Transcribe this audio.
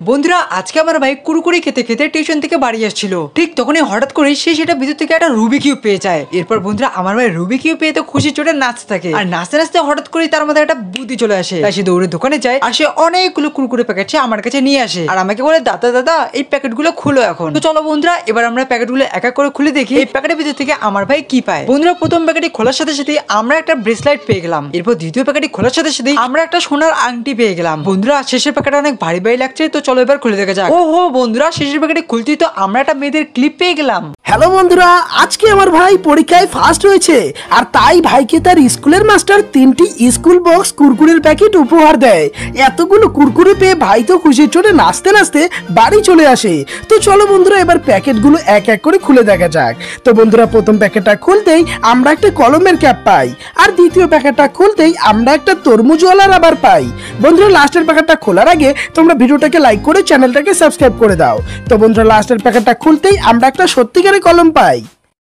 বন্ধুরা আজকে আমার ভাই কুরকুরি খেতে খেতে টিউশন থেকে বাড়ি আসছিল। ঠিক তখনই হঠাৎ করে সে সেটা ভিতর থেকে একটা রুবি কিউব পেয়ে যায়। এরপর বন্ধুরা আমার ভাই রুবি কিউব পেয়ে তো খুশি চোটে নাচতে থাকে, আর নাচতে নাচতে হঠাৎ করে তার মধ্যে একটা বুদ্ধি চলে আসে। তাই সে দৌড়ে দোকানে যায় আর সে অনেকগুলো কুরকুরে প্যাকেট সে আমার কাছে নিয়ে আসে আর আমাকে বলে দাদা দাদা এই প্যাকেট গুলো খুলো এখন। তো চলো বন্ধুরা এবার আমরা প্যাকেট গুলো এক এক করে খুলে দেখি এই প্যাকেটের ভিতর থেকে আমার ভাই কি পায়। বন্ধুরা প্রথম প্যাকেটে খোলার সাথে সাথে আমরা একটা ব্রেসলাইট পেয়ে গেলাম। এরপর দ্বিতীয় প্যাকেটে খোলার সাথে সাথে আমরা একটা সোনার আংটি পেয়ে গেলাম। বন্ধুরা শেষের প্যাকেট অনেক ভারী ভারী লাগছে, তো চলো এবার খুলে দেখা যাক। ওহো বন্ধুরা শেষের প্যাকেটে খুলতেই তো আমরা একটা মেয়েদের ক্লিপ পেয়ে গেলাম। হ্যালো বন্ধুরা, আজকে আমার ভাই পরীক্ষায় ফার্স্ট হয়েছে আর তাই ভাইকে তার স্কুলের মাস্টার 3টি স্কুল বক্স কুরকুরের প্যাকেট উপহার দেয়। এতগুলো কুরকুরে পেয়ে ভাই তো খুশির চোটে নাচতে নাচতে বাড়ি চলে আসে। তো চলো বন্ধুরা এবার প্যাকেটগুলো এক এক করে খুলে দেখা যাক। তো বন্ধুরা প্রথম প্যাকেটটা খুলতেই আমরা একটা কলমের ক্যাপ পাই, আর দ্বিতীয় প্যাকেটটা খুলতেই আমরা একটা তরমুজওয়ালা রাবার পাই। বন্ধুরা লাস্টের প্যাকেটটা খোলার আগে তোমরা ভিডিওটাকে লাইক করে চ্যানেলটাকে সাবস্ক্রাইব করে দাও। তো বন্ধুরা লাস্টের প্যাকেটটা খুলতেই আমরা একটা সত্যিকারের কলম পাই।